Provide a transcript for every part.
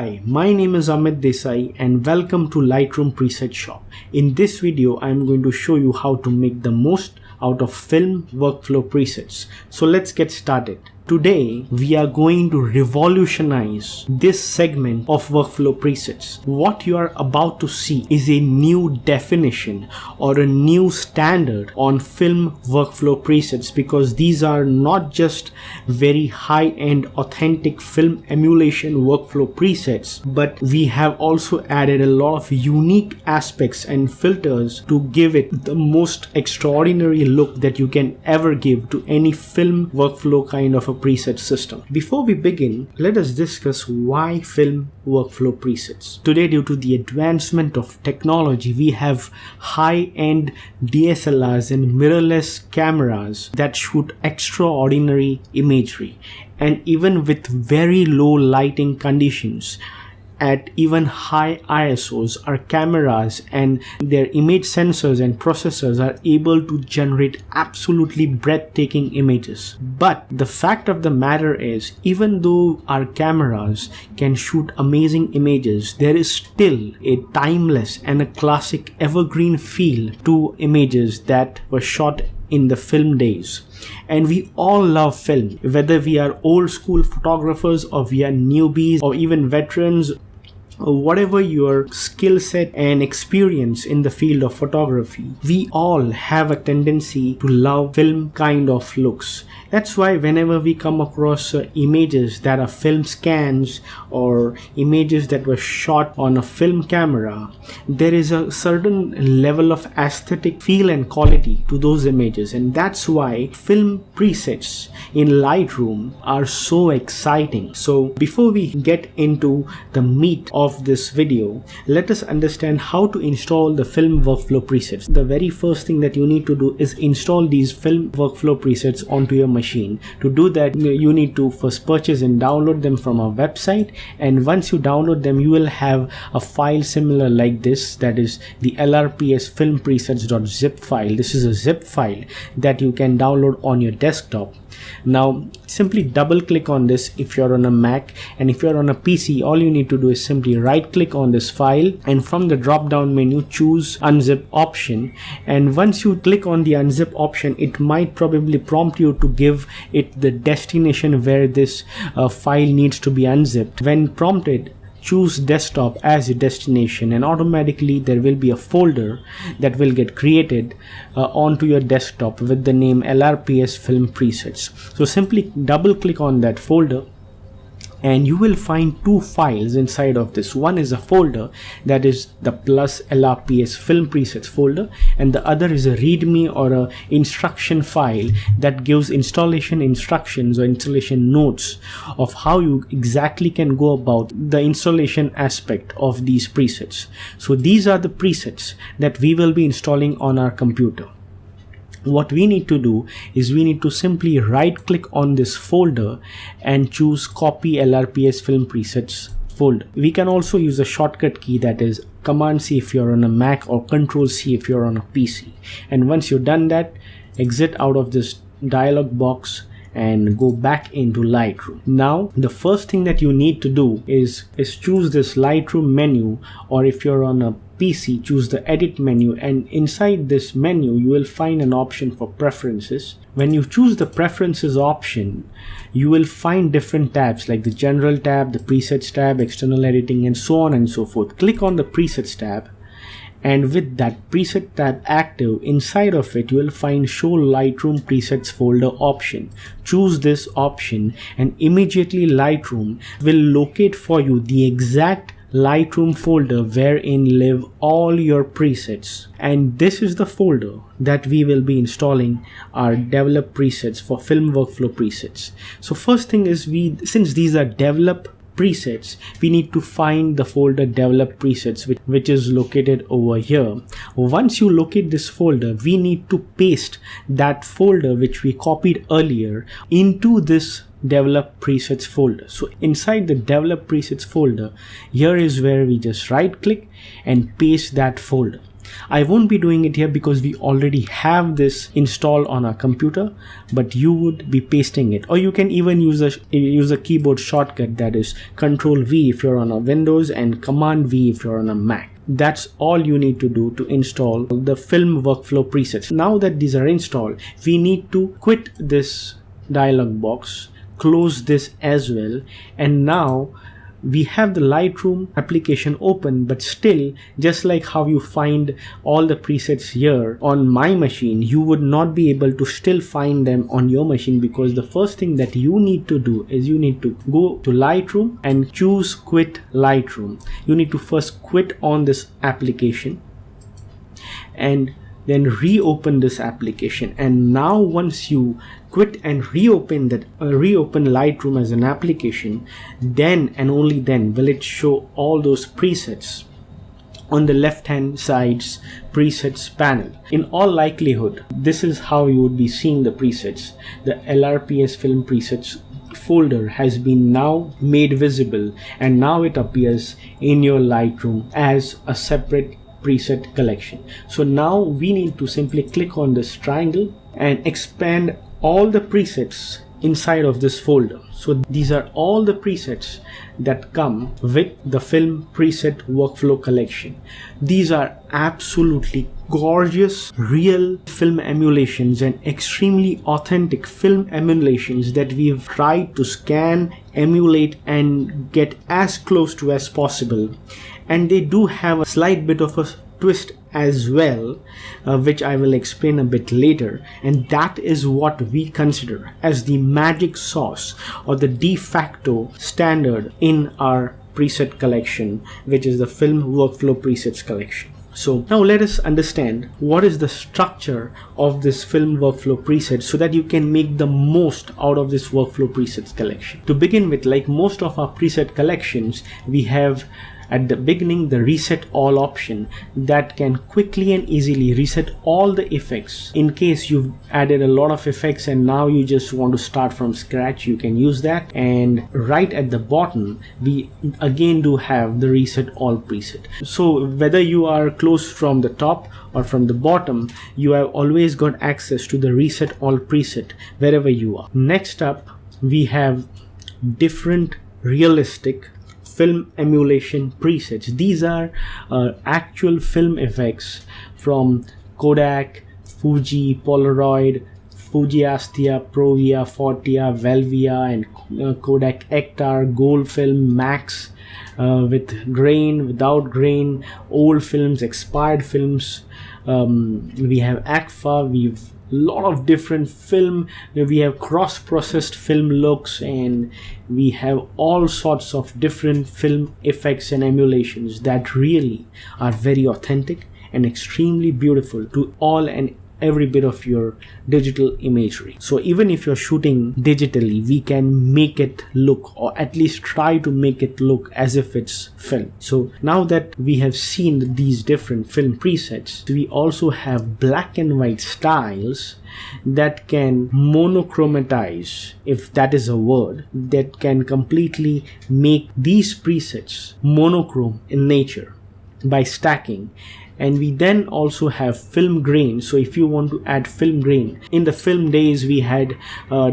Hi, my name is Amit Desai and welcome to Lightroom Preset Shop. In this video, I am going to show you how to make the most out of film workflow presets. So let's get started. Today, we are going to revolutionize this segment of workflow presets. What you are about to see is a new definition or a new standard on film workflow presets, because these are not just very high-end authentic film emulation workflow presets, but we have also added a lot of unique aspects and filters to give it the most extraordinary look that you can ever give to any film workflow kind of a preset system. Before we begin, let us discuss why film workflow presets. Today, due to the advancement of technology, we have high-end DSLRs and mirrorless cameras that shoot extraordinary imagery, and even with very low lighting conditions, at even high ISOs, our cameras and their image sensors and processors are able to generate absolutely breathtaking images. But the fact of the matter is, even though our cameras can shoot amazing images, there is still a timeless and a classic evergreen feel to images that were shot in the film days. And we all love film, whether we are old school photographers or we are newbies or even veterans, or whatever your skill set and experience in the field of photography, we all have a tendency to love film kind of looks. That's why whenever we come across images that are film scans or images that were shot on a film camera, there is a certain level of aesthetic feel and quality to those images. And that's why film presets in Lightroom are so exciting. So before we get into the meat of this video, let us understand how to install the film workflow presets. The very first thing that you need to do is install these film workflow presets onto your machine. To do that, you need to first purchase and download them from our website, and once you download them, you will have a file similar like this, that is the LRPS film presets.zip file. This is a zip file that you can download on your desktop. Now simply double click on this if you're on a Mac, and if you're on a PC, all you need to do is simply right click on this file, and from the drop down menu choose unzip option. And once you click on the unzip option, it might probably prompt you to give it the destination where this file needs to be unzipped. When prompted, choose desktop as your destination, and automatically there will be a folder that will get created onto your desktop with the name LRPS film presets. So simply double click on that folder, and you will find two files inside of this. One is a folder that is the plus LRPS film presets folder, and the other is a readme or a instruction file that gives installation instructions or installation notes of how you exactly can go about the installation aspect of these presets. So these are the presets that we will be installing on our computer. What we need to do is we need to simply right click on this folder and choose copy LRPS film presets folder. We can also use a shortcut key, that is Command C if you're on a Mac or Control C if you're on a PC. And once you've done that, exit out of this dialog box and go back into Lightroom. Now the first thing that you need to do is choose this Lightroom menu, or if you're on a PC, choose the edit menu, and inside this menu you will find an option for preferences. When you choose the preferences option, you will find different tabs like the general tab, the presets tab, external editing, and so on and so forth. Click on the presets tab, and with that preset tab active, inside of it you will find show Lightroom presets folder option. Choose this option, and immediately Lightroom will locate for you the exact Lightroom folder wherein live all your presets. And this is the folder that we will be installing our develop presets for film workflow presets. So first thing is, since these are develop presets, we need to find the folder develop presets, which is located over here. Once you locate this folder, we need to paste that folder which we copied earlier into this develop presets folder. So inside the develop presets folder, here is where we just right click and paste that folder. I won't be doing it here because we already have this installed on our computer, but you would be pasting it, or you can even use a keyboard shortcut, that is Ctrl V if you're on a Windows and Command V if you're on a Mac. That's all you need to do to install the film workflow presets. Now that these are installed, we need to quit this dialog box, close this as well, and now we have the Lightroom application open, but still, just like how you find all the presets here on my machine, you would not be able to still find them on your machine, because the first thing that you need to do is you need to go to Lightroom and choose quit Lightroom. You need to first quit on this application and then reopen this application. And now once you quit and reopen Lightroom as an application, then and only then will it show all those presets on the left hand side's presets panel. In all likelihood, this is how you would be seeing the presets. The LRPS film presets folder has been now made visible, and now it appears in your Lightroom as a separate preset collection. So now we need to simply click on this triangle and expand all the presets inside of this folder. So these are all the presets that come with the film preset workflow collection. These are absolutely gorgeous real film emulations and extremely authentic film emulations that we've tried to scan, emulate, and get as close to as possible. And they do have a slight bit of a twist as well, which I will explain a bit later, and that is what we consider as the magic sauce or the de facto standard in our preset collection, which is the film workflow presets collection. So now let us understand what is the structure of this film workflow preset so that you can make the most out of this workflow presets collection. To begin with, like most of our preset collections, we have at the beginning the reset all option that can quickly and easily reset all the effects. In case you've added a lot of effects and now you just want to start from scratch, you can use that. And right at the bottom we again do have the reset all preset. So whether you are close from the top or from the bottom, you have always got access to the reset all preset wherever you are. Next up, we have different realistic film emulation presets. These are actual film effects from Kodak, Fuji, Polaroid, Fuji Ostia, Provia, Fortia, Velvia, and Kodak Ektar, Gold Film, Max, with grain, without grain, old films, expired films. We have ACFA, we've lot of different film, we have cross-processed film looks, and we have all sorts of different film effects and emulations that really are very authentic and extremely beautiful to all and every bit of your digital imagery. So even if you're shooting digitally, we can make it look, or at least try to make it look as if it's film. So now that we have seen these different film presets, we also have black and white styles that can monochromatize, if that is a word, that can completely make these presets monochrome in nature by stacking. And we then also have film grain. So if you want to add film grain, in the film days we had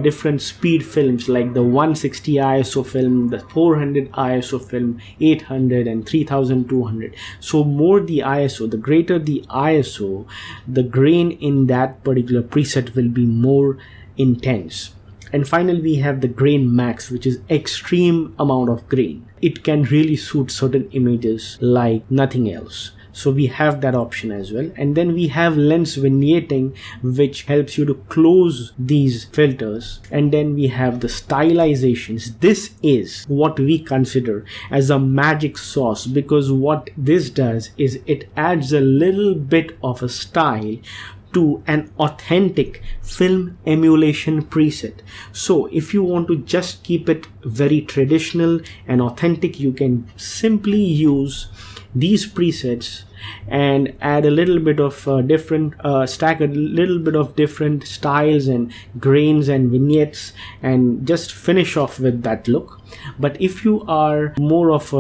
different speed films like the 160 ISO film, the 400 ISO film, 800 and 3200. So more the ISO, the greater the ISO, the grain in that particular preset will be more intense. And finally we have the grain max, which is extreme amount of grain. It can really suit certain images like nothing else. So we have that option as well. And then we have lens vignetting, which helps you to close these filters. And then we have the stylizations. This is what we consider as a magic sauce, because what this does is it adds a little bit of a style to an authentic film emulation preset. So if you want to just keep it very traditional and authentic, you can simply use these presets and add a little bit of stack a little bit of different styles and grains and vignettes and just finish off with that look. But if you are more of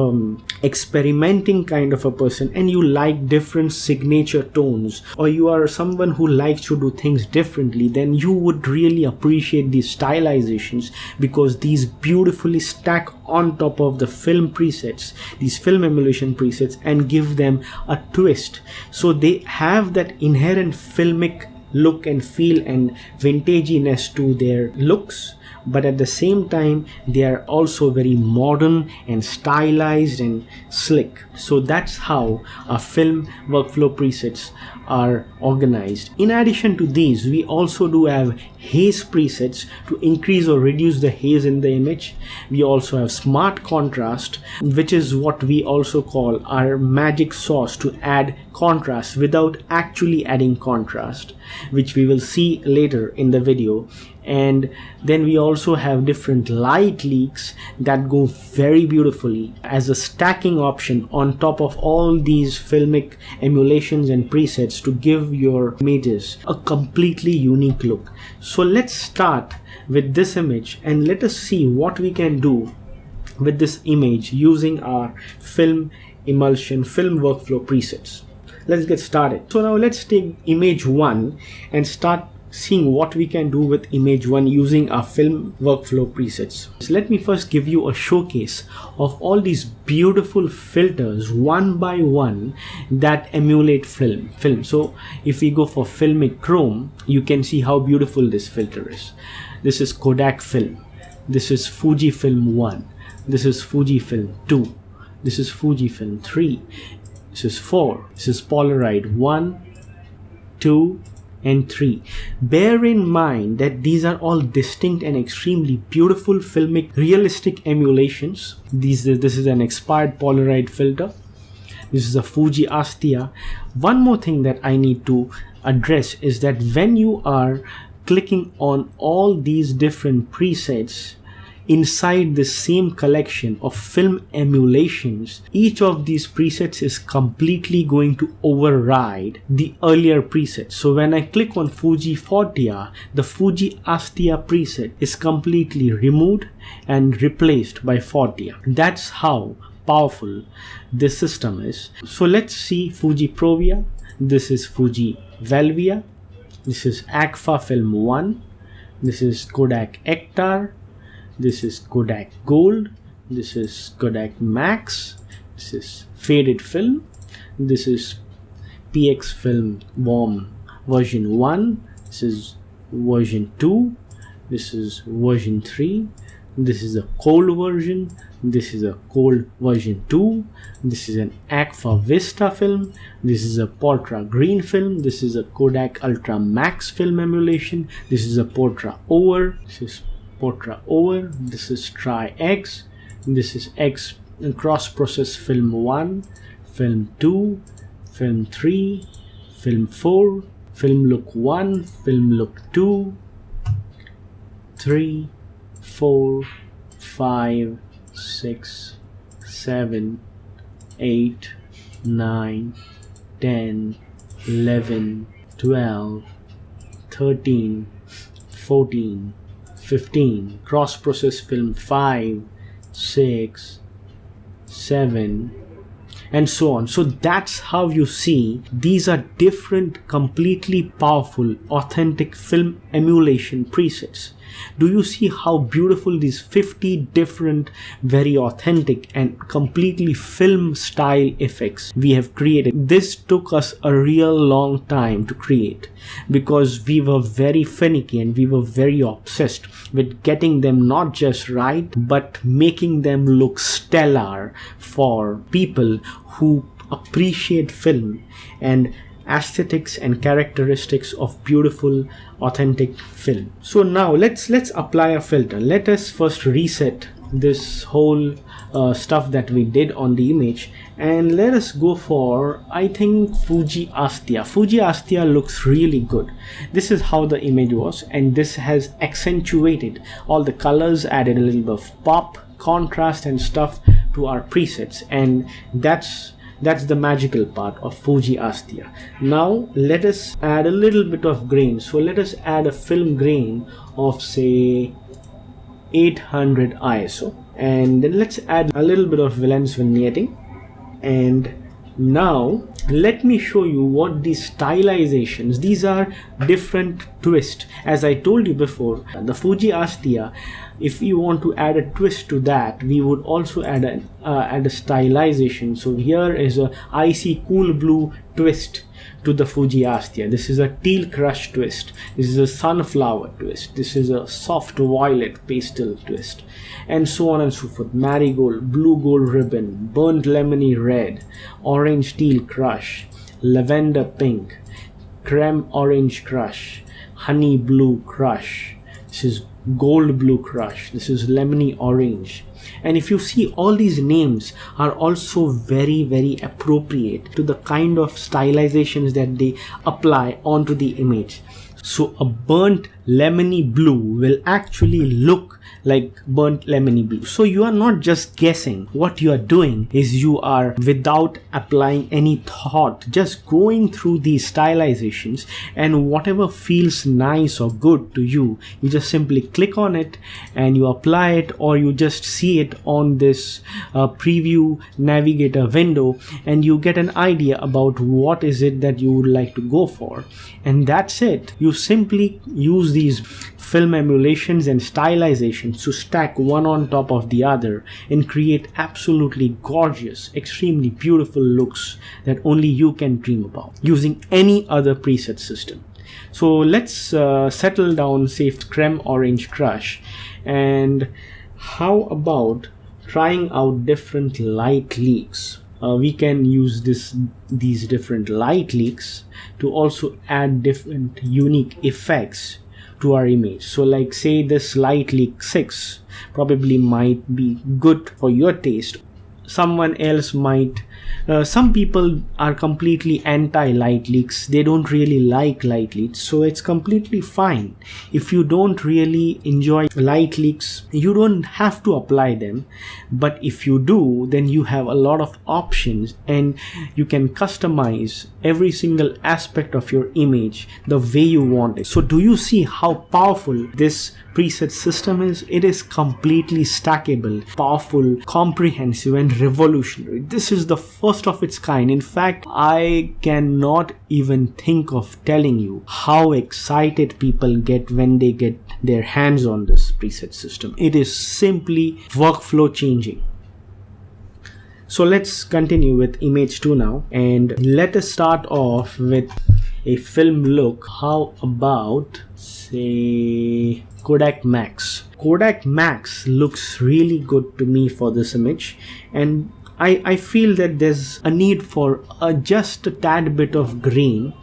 experimenting kind of a person and you like different signature tones, or you are someone who likes to do things differently, then you would really appreciate these stylizations, because these beautifully stack on top of the film presets, these film emulation presets, and give them a twist. So they have that inherent filmic look and feel and vintaginess to their looks, but at the same time they are also very modern and stylized and slick. So that's how our film workflow presets are organized. In addition to these, we also do have haze presets to increase or reduce the haze in the image. We also have smart contrast, which is what we also call our magic sauce to add contrast without actually adding contrast, which we will see later in the video. And then we also have different light leaks that go very beautifully as a stacking option on top of all these filmic emulations and presets to give your images a completely unique look. So let's start with this image and let us see what we can do with this image using our film emulsion film workflow presets. Let's get started. So now let's take image 1 and start seeing what we can do with image 1 using our film workflow presets. So let me first give you a showcase of all these beautiful filters one by one that emulate film. So if we go for Filmic Chrome, you can see how beautiful this filter is. This is Kodak film, this is Fuji film 1, this is Fuji film 2, this is Fuji film 3, this is 4, this is Polaroid 1, 2 and 3. Bear in mind that these are all distinct and extremely beautiful filmic realistic emulations. This is an expired Polaroid filter. This is a Fuji Ostia. One more thing that I need to address is that when you are clicking on all these different presets inside the same collection of film emulations, each of these presets is completely going to override the earlier presets. So when I click on Fuji Ostia, the Fuji Ostia preset is completely removed and replaced by Ostia. That's how powerful this system is. So let's see Fuji Probiem. This is Fuji Velvia. This is Agfa Film 1. This is Kodak Ektar. This is Kodak Gold, this is Kodak Max, this is Faded Film, this is PX Film Warm version 1, this is version 2, this is version 3, this is a cold version, this is a cold version 2, this is an Agfa Vista film, this is a Portra Green film, this is a Kodak Ultra Max film emulation, this is a Portra Over, this is Portra Over, this is Tri X, this is X cross process film 1, film 2, film 3, film 4, film look 1, film look 2, 3, 4, 5, 6, 7, 8, 9, 10, 11, 12, 13, 14, 15, cross process film 5, 6, 7, and so on. So that's how you see these are different, completely powerful, authentic film emulation presets. Do you see how beautiful these 50 different, very authentic and completely film style effects we have created? This took us a real long time to create because we were very finicky and we were very obsessed with getting them not just right, but making them look stellar for people who appreciate film and aesthetics and characteristics of beautiful authentic film. So now let's apply a filter. Let us first reset this whole stuff that we did on the image, and let us go for, I think, Fuji Ostia. Fuji Ostia looks really good. This is how the image was, and this has accentuated all the colors, added a little bit of pop, contrast and stuff to our presets, and that's the magical part of Fuji Ostia. Now let us add a little bit of grain. So let us add a film grain of say 800 ISO. And then let's add a little bit of valence vignetting. And now let me show you what these stylizations, these are different twists. As I told you before, the Fuji Ostia, if you want to add a twist to that, we would also add a stylization. So here is a icy cool blue twist to the Fuji Ostia. This is a teal crush twist. This is a sunflower twist. This is a soft violet pastel twist, and so on and so forth. Marigold, blue gold ribbon, burnt lemony red, orange teal crush, lavender pink, creme orange crush, honey blue crush. This is gold blue crush. This is lemony orange. And if you see, all these names are also very, very appropriate to the kind of stylizations that they apply onto the image. So a burnt lemony blue will actually look like burnt lemony blue. So you are not just guessing. What you are doing is you are, without applying any thought, just going through these stylizations, and whatever feels nice or good to you, you just simply click on it and you apply it, or you just see it on this preview navigator window, and you get an idea about what is it that you would like to go for. And that's it. You simply use these film emulations and stylizations to stack one on top of the other and create absolutely gorgeous, extremely beautiful looks that only you can dream about using any other preset system. So let's settle down, say, creme orange crush, and how about trying out different light leaks? We can use these different light leaks to also add different unique effects to our image. So like, say this light leak 6 probably might be good for your taste. Someone else might, some people are completely anti light leaks. They don't really like light leaks, so it's completely fine. If you don't really enjoy light leaks, you don't have to apply them. But if you do, then you have a lot of options and you can customize every single aspect of your image the way you want it. So do you see how powerful this preset system is? It is completely stackable, powerful, comprehensive, and revolutionary. This is the first of its kind. In fact, I cannot even think of telling you how excited people get when they get their hands on this preset system. It is simply workflow changing. So let's continue with image 2 now, and let us start off with a film look. How about, say, Kodak Max? Kodak Max looks really good to me for this image, and I feel that there's a need for just a tad bit of grain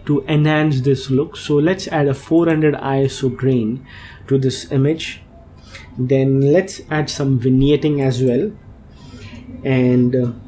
to enhance this look. So let's add a 400 ISO grain to this image. Then let's add some vignetting as well. And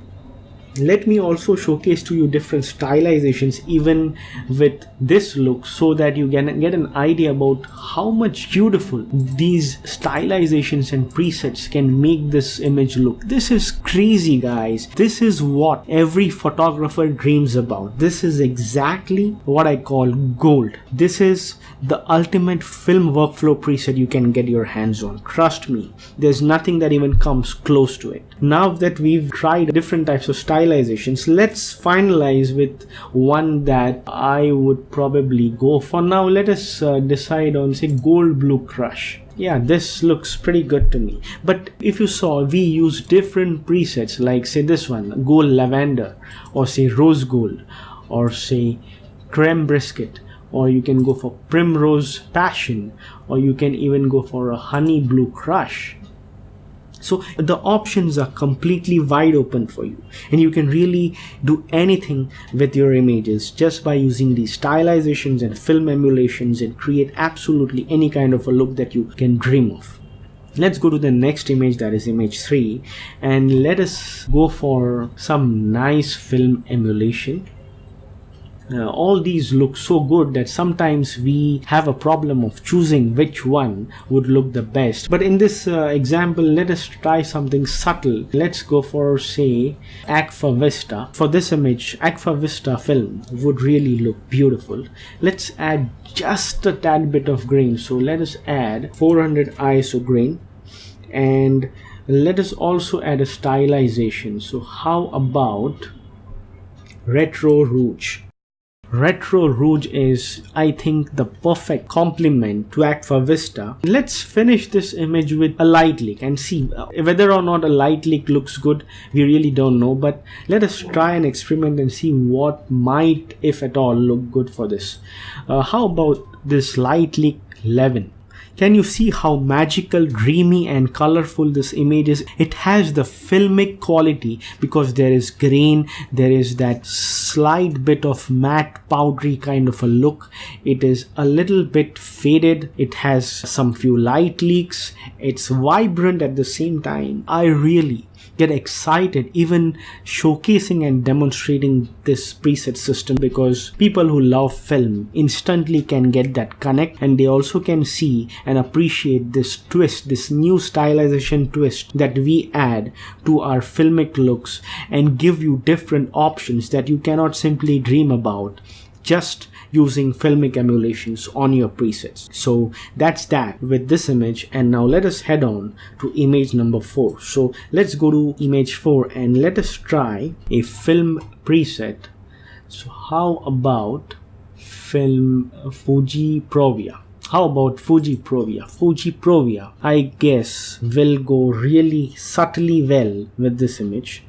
let me also showcase to you different stylizations even with this look, so that you can get an idea about how much beautiful these stylizations and presets can make this image look. This is crazy, guys. This is what every photographer dreams about. This is exactly what I call gold. This is the ultimate film workflow preset you can get your hands on. Trust me, there's nothing that even comes close to it. Now that we've tried different types of stylizations, let's finalize with one that I would probably go for. Now let us decide on, say, gold blue crush. Yeah, this looks pretty good to me. But if you saw, we use different presets, like say this one, gold lavender, or say rose gold, or say creme brisket, or you can go for primrose passion, or you can even go for a honey blue crush. So the options are completely wide open for you, and you can really do anything with your images just by using these stylizations and film emulations and create absolutely any kind of a look that you can dream of. Let's go to the next image, that is image 3, and let us go for some nice film emulation. All these look so good that sometimes we have a problem of choosing which one would look the best. But in this example, let us try something subtle. Let's go for, say, Aqua Vista. For this image, Aqua Vista film would really look beautiful. Let's add just a tad bit of grain. So let us add 400 ISO grain, and Let us also add a stylization. So how about Retro Rouge? Retro Rouge is, I think, the perfect complement to Agfa Vista. Let's finish this image with a light leak and see whether or not a light leak looks good. We really don't know, but let us try and experiment and see what might, if at all, look good for this. How about this light leak 11? Can you see how magical, dreamy and colorful this image is? It has the filmic quality because there is grain, there is that slight bit of matte powdery kind of a look. It is a little bit faded. It has some few light leaks. It's vibrant at the same time. I really get excited even showcasing and demonstrating this preset system because people who love film instantly can get that connect, and they also can see and appreciate this twist, this new stylization twist that we add to our filmic looks and give you different options that you cannot simply dream about just using filmic emulations on your presets. So that's that with this image, and now let us head on to image number 4. So let's go to image 4 and let us try a film preset. So how about Fuji Probiem? How about Fuji Probiem? Fuji Probiem, I guess, will go really subtly well with this image.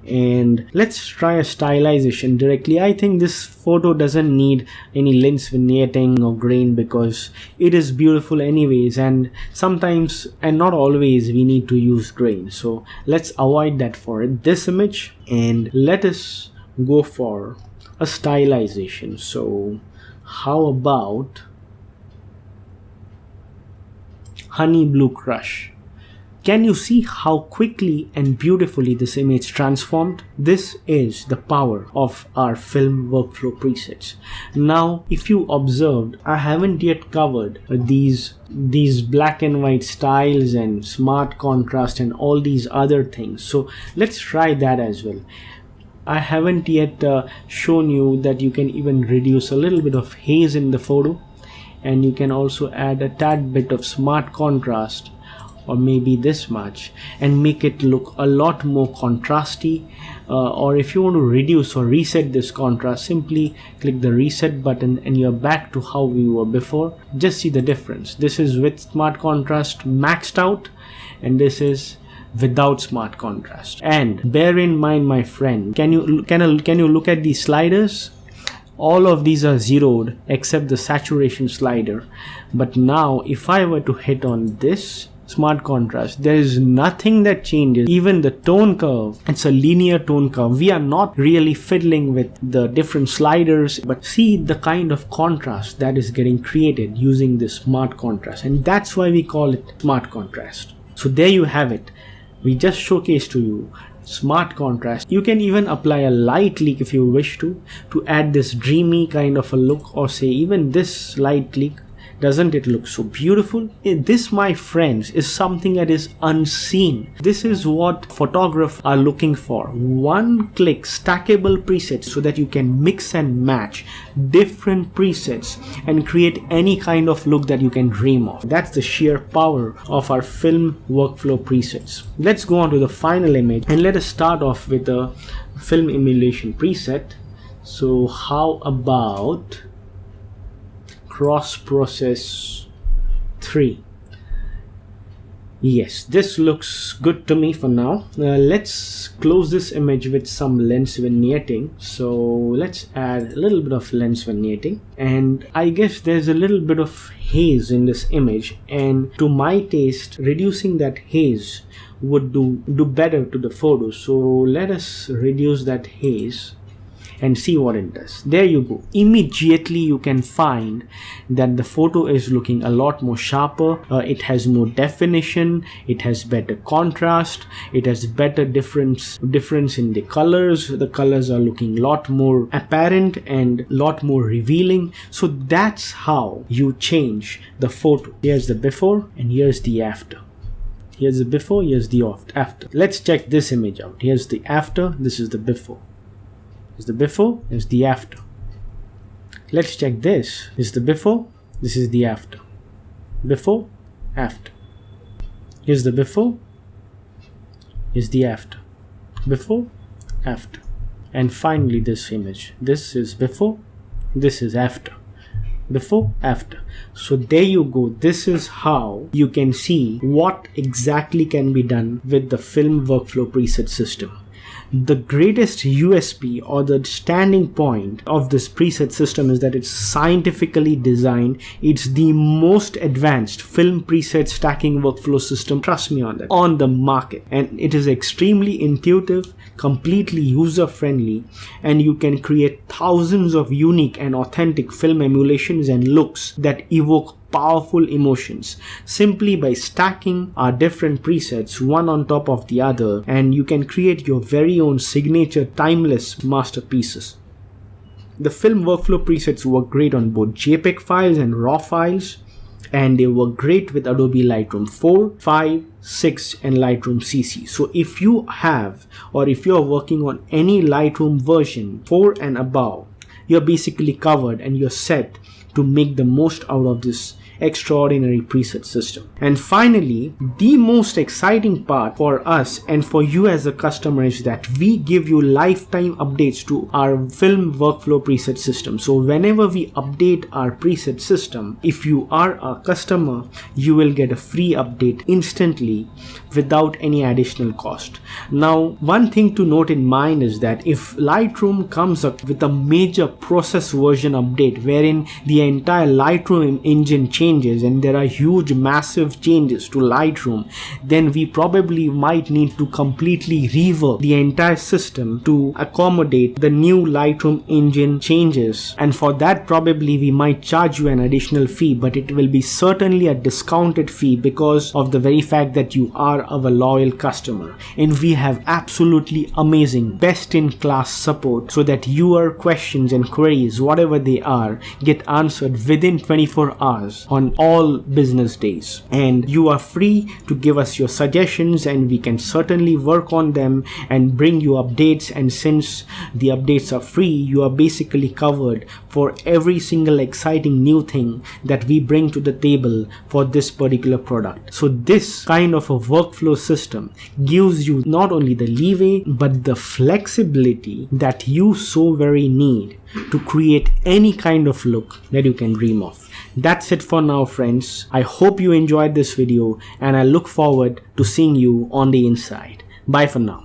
And let's try a stylization directly. I think this photo doesn't need any lens vignetting or grain because it is beautiful anyways, and sometimes and not always we need to use grain. So let's avoid that for this image and let us go for a stylization. So how about Honey Blue Crush? Can you see how quickly and beautifully this image transformed? This is the power of our film workflow presets. Now, if you observed, I haven't yet covered these black and white styles and smart contrast and all these other things. So let's try that as well. I haven't yet shown you that you can even reduce a little bit of haze in the photo, and you can also add a tad bit of smart contrast, or maybe this much, and make it look a lot more contrasty. Or if you want to reduce or reset this contrast, simply click the reset button and you're back to how we were before. Just see the difference. This is with smart contrast maxed out, and this is without smart contrast. And bear in mind, my friend, can you look at these sliders? All of these are zeroed except the saturation slider. But now if I were to hit on this smart contrast, there is nothing that changes. Even the tone curve, it's a linear tone curve. We are not really fiddling with the different sliders, but see the kind of contrast that is getting created using this smart contrast, and that's why we call it smart contrast. So there you have it. We just showcased to you smart contrast. You can even apply a light leak if you wish to add this dreamy kind of a look, or say even this light leak. Doesn't it look so beautiful? This, my friends, is something that is unseen. This is what photographers are looking for. One-click stackable presets so that you can mix and match different presets and create any kind of look that you can dream of. That's the sheer power of our film workflow presets. Let's go on to the final image and let us start off with a film emulation preset. So how about cross process 3? Yes, this looks good to me for now. Let's close this image with some lens vignetting. So let's add a little bit of lens vignetting, and I guess there's a little bit of haze in this image, and to my taste reducing that haze would do better to the photo. So let us reduce that haze and see what it does. There you go. Immediately you can find that the photo is looking a lot more sharper. It has more definition, it has better contrast, it has better difference in the colors. The colors are looking a lot more apparent and a lot more revealing. So that's how you change the photo. Here's the before and here's the after. Here's the before, here's the after. Let's check this image out. Here's the after, this is the before. Is the before, is the after. Let's check this. This is the before, this is the after. Before, after. Here's the before, is the after. Before, after. And finally this image. This is before, this is after. Before, after. So there you go. This is how you can see what exactly can be done with the film workflow preset system. The greatest USP or the standing point of this preset system is that it's scientifically designed. It's the most advanced film preset stacking workflow system, trust me on that, on the market. And it is extremely intuitive, completely user-friendly, and you can create thousands of unique and authentic film emulations and looks that evoke powerful emotions simply by stacking our different presets one on top of the other, and you can create your very own signature timeless masterpieces. The film workflow presets work great on both JPEG files and RAW files, and they work great with Adobe Lightroom 4, 5, 6 and Lightroom CC. So if you have, or if you're working on any Lightroom version 4 and above, you're basically covered and you're set to make the most out of this extraordinary preset system. And finally, the most exciting part for us and for you as a customer is that we give you lifetime updates to our film workflow preset system. So whenever we update our preset system, if you are a customer, you will get a free update instantly without any additional cost. Now, one thing to note in mind is that if Lightroom comes up with a major process version update wherein the entire Lightroom engine changes and there are huge massive changes to Lightroom, then we probably might need to completely rework the entire system to accommodate the new Lightroom engine changes, and for that probably we might charge you an additional fee, but it will be certainly a discounted fee because of the very fact that you are our loyal customer, and we have absolutely amazing best-in-class support so that your questions and queries, whatever they are, get answered within 24 hours on all business days. And you are free to give us your suggestions and we can certainly work on them and bring you updates, and since the updates are free, you are basically covered for every single exciting new thing that we bring to the table for this particular product. So this kind of a workflow system gives you not only the leeway but the flexibility that you so very need to create any kind of look that you can dream of. That's it for now, friends. I hope you enjoyed this video and I look forward to seeing you on the inside. Bye for now.